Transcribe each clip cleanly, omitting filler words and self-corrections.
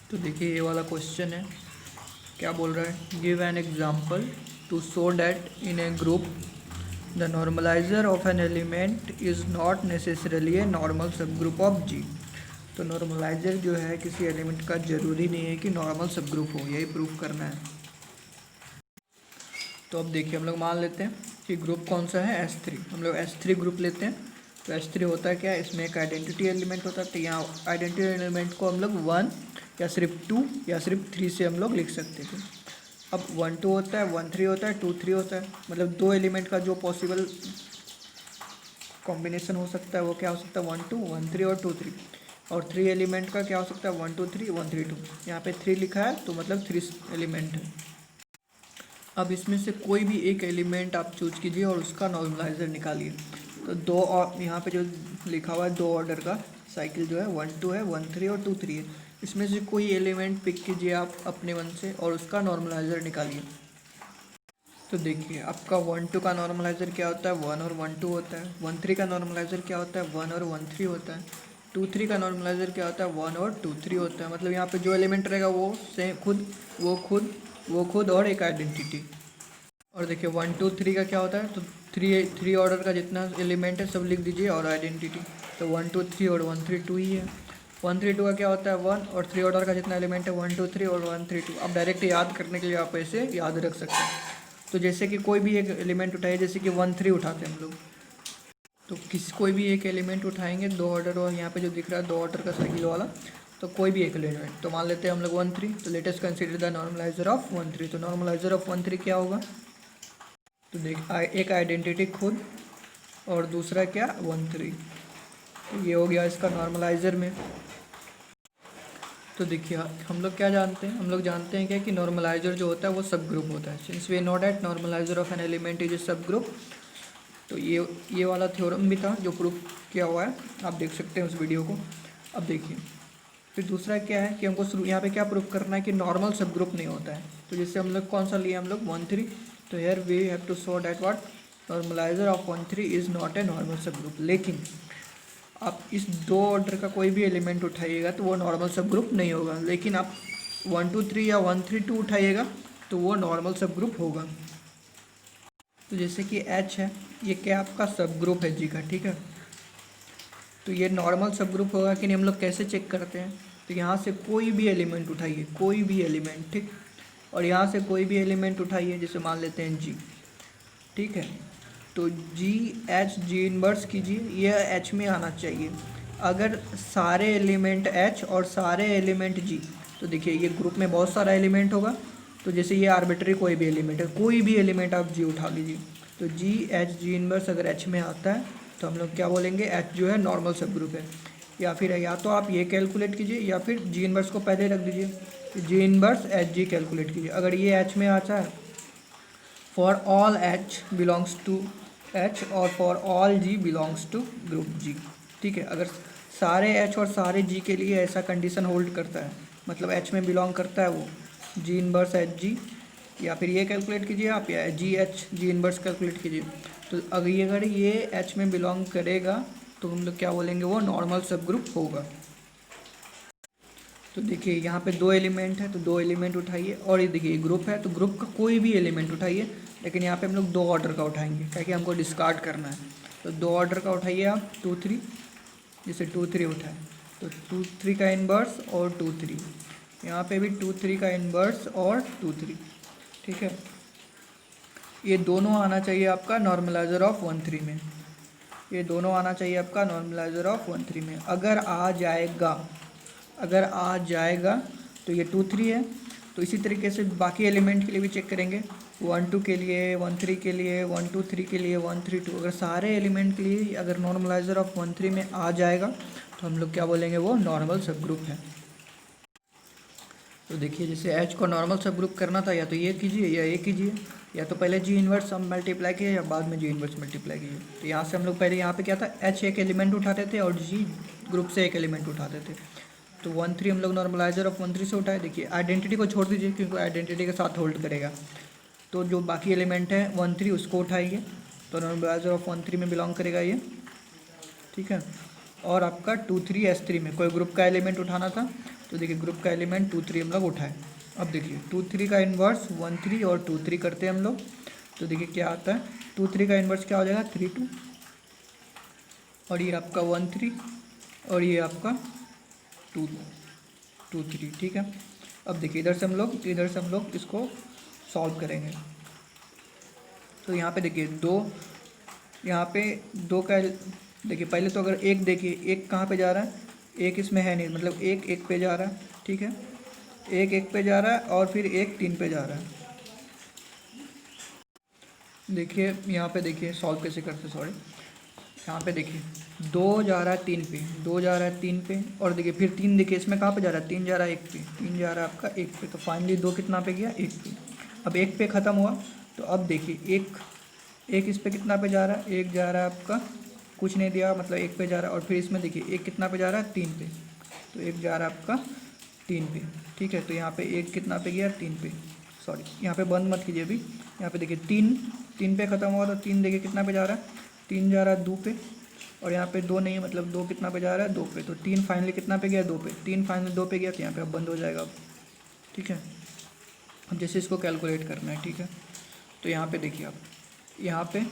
तो देखिए ये वाला क्वेश्चन है, क्या बोल रहा है, give an example to show that in a group the normalizer of an element is not necessarily a normal subgroup of G. तो नॉर्मलाइजर जो है किसी एलिमेंट का ज़रूरी नहीं है कि नॉर्मल सब ग्रुप हो, यही प्रूफ करना है। तो अब देखिए हम लोग मान लेते हैं कि ग्रुप कौन सा है, S3। हम लोग S3 ग्रुप लेते हैं। तो S3 होता है क्या, इसमें एक आइडेंटिटी एलिमेंट होता है। तो यहाँ आइडेंटिटी एलिमेंट को हम लोग 1 या सिर्फ 2 या सिर्फ 3 से हम लोग लिख सकते थे। अब 1 2 होता है, 1 3 होता है, 2 3 होता है। मतलब दो एलिमेंट का जो पॉसिबल कॉम्बिनेशन हो सकता है वो क्या हो सकता है, 1 2 1 3 और 2 3। और 3 एलिमेंट का क्या हो सकता है, 1 2 3 1 3 2। यहाँ पे 3 लिखा है तो मतलब 3 एलिमेंट है। अब इसमें से कोई भी एक एलिमेंट आप चूज कीजिए और उसका नॉर्मलाइजर निकालिए। तो दो, और यहाँ पे जो लिखा हुआ है दो ऑर्डर का साइकिल जो है 1 2 है, 1 3 और 2 3 है। इसमें से कोई एलिमेंट पिक कीजिए आप अपने मन से और उसका नॉर्मलाइजर निकालिए। तो देखिए आपका 1 2 का नॉर्मलाइजर क्या होता है, 1 और 1 2 होता है। 1 3 का नॉर्मलाइजर क्या होता है, 1 और 1 3 होता है। 2 3 का नॉर्मलाइजर क्या होता है, 1 और 2 3 होता है। मतलब यहाँ पे जो एलिमेंट रहेगा वो सेम वो खुद और एक आइडेंटिटी। और देखिए 1 2 3 का क्या होता है, तो थ्री ऑर्डर का जितना एलिमेंट है सब लिख दीजिए और आइडेंटिटी। तो 1 2 3 और 1 3 2 ही है। 1 3 2 का क्या होता है 1, और 3 ऑर्डर का जितना एलिमेंट है 1 2 3 और 1 3 2। अब डायरेक्ट याद करने के लिए आप ऐसे याद रख सकते हैं। तो जैसे कि कोई भी एक एलिमेंट उठाइए, जैसे कि 1 3 उठाते हैं हम लोग, तो कोई भी एक एलिमेंट उठाएंगे, दो ऑर्डर, और यहाँ पे जो दिख रहा है दो ऑर्डर का साइकिल वाला, तो कोई भी एक एलिमेंट। तो मान लेते हैं हम लोग 1 3। तो latest consider the normalizer of 1 3। तो नॉर्मलाइजर ऑफ 1 3 क्या होगा, तो देख एक आइडेंटिटी खुद और दूसरा क्या 1 3। तो ये हो गया इसका नॉर्मलाइजर में। तो देखिए हम लोग क्या जानते हैं, हम लोग जानते हैं क्या कि नॉर्मलाइजर जो होता है वो सब ग्रुप होता है। Since we know that normalizer of an element is a subgroup. तो ये वाला थ्योरम भी था जो प्रूफ किया हुआ है, आप देख सकते हैं उस वीडियो को। अब देखिए फिर दूसरा क्या है कि हमको शुरू यहाँ पे क्या प्रूफ करना है कि नॉर्मल सब ग्रुप नहीं होता है। तो जैसे हम लोग कौन सा लिए, हम लोग 1 3। तो here we have to show that what normalizer of 1 3 is not a normal subgroup. लेकिन आप इस दो ऑर्डर का कोई भी एलिमेंट उठाइएगा तो वो नॉर्मल सब ग्रुप नहीं होगा। लेकिन आप 1 2 3 या 1 3 2 उठाइएगा तो वो नॉर्मल सब ग्रुप होगा। तो जैसे कि H है, ये क्या आपका सब ग्रुप है जी का, ठीक है। तो ये नॉर्मल सब ग्रुप होगा कि नहीं, हम लोग कैसे चेक करते हैं, तो यहाँ से कोई भी एलिमेंट उठाइए, कोई भी एलिमेंट, ठीक। और यहाँ से कोई भी एलिमेंट उठाइए, जैसे मान लेते हैं G, ठीक है। तो जी इनवर्स कीजिए, यह H में आना चाहिए। अगर सारे एलिमेंट H और सारे एलिमेंट G, तो देखिए ये ग्रुप में बहुत सारा एलिमेंट होगा। तो जैसे ये आर्बिट्री कोई भी एलिमेंट है, कोई भी एलिमेंट आप G उठा लीजिए, तो जी इनवर्स अगर H में आता है तो हम लोग क्या बोलेंगे, H जो है नॉर्मल सब ग्रुप है। या तो आप ये कैलकुलेट कीजिए या फिर जी इनवर्स को पहले रख दीजिए, G inverse H G calculate कीजिए। अगर ये H में आता है for all H belongs to H और for all G belongs to group G, ठीक है। अगर सारे H और सारे G के लिए ऐसा कंडीशन होल्ड करता है, मतलब H में बिलोंग करता है वो, जी इनवर्स H G, या फिर ये कैलकुलेट कीजिए आप, या जी इनवर्स कैलकुलेट कीजिए। तो अगर ये H में बिलोंग करेगा तो हम लोग क्या बोलेंगे, वो नॉर्मल सब ग्रुप होगा। तो देखिए यहाँ पे दो एलिमेंट है, तो दो एलिमेंट उठाइए। और ये देखिए ग्रुप है, तो ग्रुप का कोई भी एलिमेंट उठाइए, लेकिन यहाँ पे हम लोग दो ऑर्डर का उठाएंगे क्योंकि हमको डिस्कार्ड करना है। तो दो ऑर्डर का उठाइए आप, 2 3। जैसे 2 3 उठाए तो 2 3 का इन्वर्स और 2 3, यहाँ पे भी 2 3 का इन्वर्स और 2 3, ठीक है। ये दोनों आना चाहिए आपका नॉर्मलाइजर ऑफ 1 3 में, ये दोनों आना चाहिए आपका नॉर्मलाइजर ऑफ 1 3 में। अगर आ जाएगा तो ये 2 3 है। तो इसी तरीके से बाकी एलिमेंट के लिए भी चेक करेंगे, 1 2 के लिए, 1 3 के लिए, 1 2 3 के लिए, 1 3 2। अगर सारे एलिमेंट के लिए अगर नॉर्मलाइजर ऑफ 1 3 में आ जाएगा तो हम लोग क्या बोलेंगे, वो नॉर्मल सब ग्रुप है। तो देखिए जैसे H को नॉर्मल सब ग्रुप करना था, या तो ये कीजिए या ये कीजिए, या तो पहले जी इन्वर्स हम मल्टीप्लाई किए या बाद में जी इन्वर्स मल्टीप्लाई कीजिए। तो यहाँ से हम लोग पहले यहाँ पे क्या था, H एक एलिमेंट उठाते थे और G ग्रुप से एक एलिमेंट उठाते थे। तो 1 3 हम लोग नॉर्मलाइजर ऑफ 1 3 से उठाए। देखिए आइडेंटिटी को छोड़ दीजिए क्योंकि आइडेंटिटी के साथ होल्ड करेगा। तो जो बाकी एलिमेंट है 1 3 उसको उठाइए, तो नॉर्मलाइजर ऑफ 1 3 में बिलोंग करेगा ये, ठीक है। और आपका 2 3 S3 में कोई ग्रुप का एलिमेंट उठाना था, तो देखिए ग्रुप का एलिमेंट 2 3 हम लोग उठाए। अब देखिए 2 3 का इन्वर्स 1 3 और 2 3 करते हैं हम लोग। तो देखिए क्या आता है, 2 3 का इन्वर्स क्या हो जाएगा 3 2, और ये आपका 1 3 और ये आपका 2 2 3। ठीक है, अब देखिए इधर से हम लोग इसको सॉल्व करेंगे। तो यहाँ पे देखिए यहाँ पे दो का देखिए, पहले तो अगर एक देखिए, एक कहाँ पे जा रहा है, एक इसमें है नहीं, मतलब एक एक पे जा रहा है। ठीक है, एक एक पे जा रहा है और फिर एक 3 पे जा रहा है। देखिए यहाँ पे देखिए सॉल्व कैसे करते, सॉरी, यहाँ पे देखिए 2 जा रहा है 3 पे, 2 जा रहा है 3 पे, और देखिए फिर 3 देखिए इसमें कहाँ पे जा रहा है, 3 जा रहा है 1 पे, 3 जा रहा है आपका 1 पे। तो फाइनली 2 कितना पे गया, 1 पे। अब 1 पे ख़त्म हुआ, तो अब देखिए एक इस पे कितना पे जा रहा है, 1 जा रहा है आपका, कुछ नहीं दिया मतलब 1 पे जा रहा है, और फिर इसमें देखिए 1 कितना पे जा रहा है, 3 पे, तो 1 जा रहा है आपका 3 पे। ठीक है, तो यहाँ पे 1 कितना पे गया, 3 पे, सॉरी यहाँ पे बंद मत कीजिए अभी। यहाँ पे देखिए 3 पे ख़त्म हुआ, तो 3 देखिए कितना पे जा रहा है, 3 जा रहा है 2 पे, और यहाँ पे 2 नहीं है, मतलब 2 कितना पे जा रहा है, 2 पे। तो 3 फाइनली कितना पे गया, 2 पे, 3 फाइनली 2 पे गया, तो यहाँ पे अब बंद हो जाएगा अब। ठीक है, अब जैसे इसको कैलकुलेट करना है। ठीक है, तो यहाँ पे देखिए आप, यहाँ पे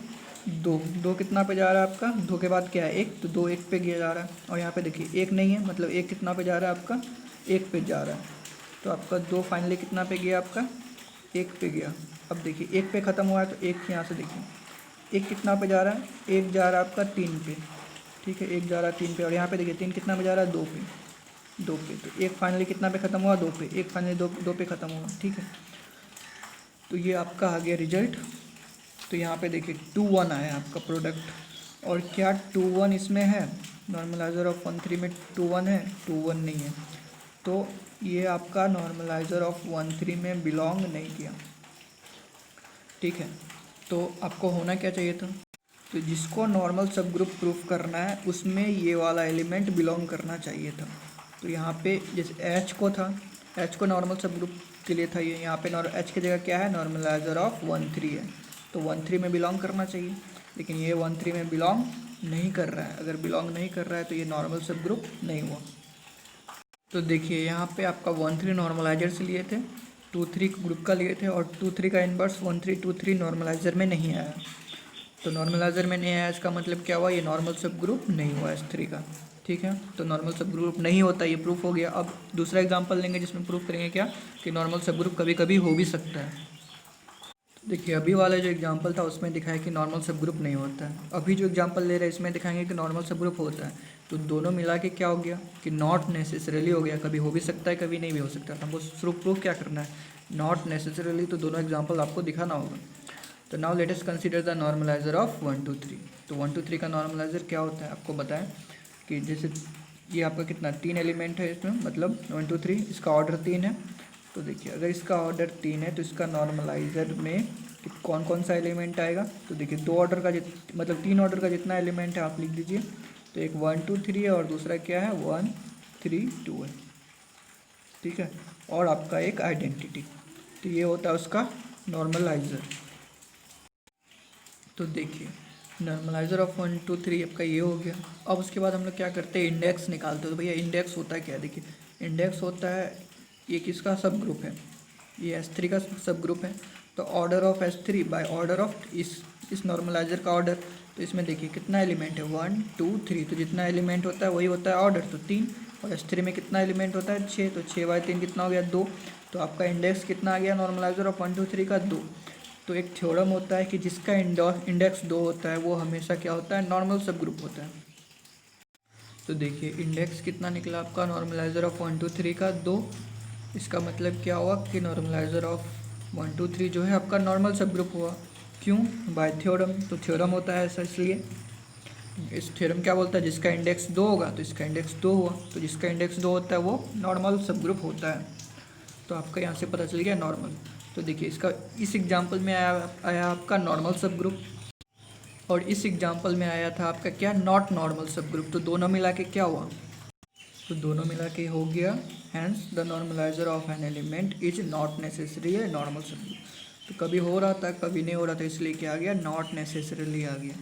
2 कितना पे जा रहा है आपका, 2 के बाद क्या है 1, तो 2 1 पे गया जा रहा है, और यहाँ पे देखिए 1 नहीं है, मतलब 1 कितना पे जा रहा है आपका, 1 पे जा रहा है। तो आपका 2 फाइनली कितना पे गया आपका, 1 पे गया। अब देखिए 1 पे ख़त्म हुआ है, तो 1 यहाँ से देखिए 1 कितना पे जा रहा है, 1 जा रहा है आपका 3 पे। ठीक है, 1 जा रहा है 3 पे, और यहाँ पे देखिए 3 कितना पे जा रहा है, 2 पे, 2 पे। तो 1 फाइनली कितना पे ख़त्म हुआ, 2 पे, 1 फाइनली 2 पे ख़त्म हुआ। ठीक है, तो ये आपका आ गया रिजल्ट। तो यहाँ पे देखिए 2 1 आया आपका प्रोडक्ट, और क्या 2 1 इसमें है, नॉर्मलाइजर ऑफ 1 3 में 2 1 है, 2 1 नहीं है, तो ये आपका नॉर्मलाइजर ऑफ 1 3 में बिलोंग नहीं किया। ठीक है, तो आपको होना क्या चाहिए था, तो जिसको नॉर्मल सब ग्रुप प्रूफ करना है उसमें ये वाला एलिमेंट बिलोंग करना चाहिए था। तो यहाँ पे जैसे एच को था, एच को नॉर्मल सब ग्रुप के लिए था ये, यहाँ पे एच की जगह क्या है, नॉर्मलाइजर ऑफ 1 3 है, तो 1 3 में बिलोंग करना चाहिए, लेकिन ये 1 3 में बिलोंग नहीं कर रहा है। अगर बिलोंग नहीं कर रहा है तो ये नॉर्मल सब ग्रुप नहीं हुआ। तो देखिए यहाँ पे आपका 1 3 नॉर्मलाइजर से लिए थे, 2 3 ग्रुप का लिए थे, और 2 3 का इन्वर्स 1 3 2 3 नॉर्मलाइजर में नहीं आया। तो नॉर्मलाइजर में नहीं आया, इसका मतलब क्या हुआ, ये नॉर्मल सब ग्रुप नहीं हुआ S3 का। ठीक है, तो नॉर्मल सब ग्रुप नहीं होता, ये प्रूफ हो गया। अब दूसरा एग्जांपल लेंगे जिसमें प्रूफ करेंगे क्या, कि नॉर्मल सब ग्रुप कभी कभी हो भी सकता है। देखिए अभी वाला जो एग्जांपल था उसमें दिखाया कि नॉर्मल सब ग्रुप नहीं होता है, अभी जो एग्जांपल ले रहे हैं इसमें दिखाएंगे कि नॉर्मल सब ग्रुप होता है। तो दोनों मिला के क्या हो गया कि नॉट नेसेसरीली हो गया, कभी हो भी सकता है कभी नहीं भी हो सकता। हमको सिर्फ प्रूफ क्या करना है, नॉट नेसेसरीली, तो दोनों एग्जाम्पल आपको दिखाना होगा। तो now let us consider the normalizer of 1 2 3। तो 1 2 3 का नॉर्मलाइजर क्या होता है आपको बताएं, कि जैसे ये आपका कितना 3 एलिमेंट है इसमें, मतलब 1 2 3, इसका ऑर्डर 3 है। तो देखिए अगर इसका ऑर्डर 3 है तो इसका नॉर्मलाइजर में कौन कौन सा एलिमेंट आएगा, तो देखिए 2 ऑर्डर का मतलब 3 ऑर्डर का जितना एलिमेंट है आप लिख दीजिए। तो एक 1 2 3 है और दूसरा क्या है 1 3 2 है। ठीक है, और आपका एक आइडेंटिटी, तो ये होता है उसका नॉर्मलाइजर। तो देखिए नॉर्मलाइजर ऑफ 1 2 3 आपका ये हो गया। अब उसके बाद हम लोग क्या करते हैं, इंडेक्स निकालते हैं। तो भैया इंडेक्स होता है क्या, देखिए इंडेक्स होता है, ये किसका सब ग्रुप है, ये S3 का सब ग्रुप है। तो order of S3 by order of इस नॉर्मलाइजर का ऑर्डर। तो इसमें देखिए कितना एलिमेंट है 1 2 3, तो जितना एलिमेंट होता है वही होता है ऑर्डर, तो 3। और S3 में कितना एलिमेंट होता है 6, तो 6 बाई 3 कितना हो गया 2। तो आपका इंडेक्स कितना आ गया नॉर्मलाइजर ऑफ 1 2 3 का 2। तो एक थ्योरम होता है कि जिसका इंडेक्स 2 होता है वो हमेशा क्या होता है, नॉर्मल सब ग्रुप होता है। तो देखिए इंडेक्स कितना निकला आपका नॉर्मलाइजर ऑफ 1 2 3 का 2। इसका मतलब क्या हुआ कि नॉर्मलाइजर ऑफ 1 2 3 जो है आपका नॉर्मल सब ग्रुप हुआ। क्यों, बाय थ्योरम। तो थ्योरम होता है ऐसा इसलिए, इस थ्योरम क्या बोलता है, जिसका इंडेक्स 2 होगा तो इसका इंडेक्स 2 हुआ, तो जिसका इंडेक्स 2 होता है वो नॉर्मल सब ग्रुप होता है। तो आपका यहाँ से पता चल गया नॉर्मल। तो देखिए इसका इस एग्जाम्पल में आया आपका नॉर्मल सब ग्रुप, और इस एग्जाम्पल में आया था आपका क्या, नॉट नॉर्मल सब ग्रुप। तो दोनों मिला के क्या हुआ, तो दोनों मिला के हो गया hence the normalizer of an element is not necessary है नॉर्मल सब ग्रुप। तो कभी हो रहा था कभी नहीं हो रहा था, इसलिए क्या आ गया, नॉट नेसेसरीली आ गया।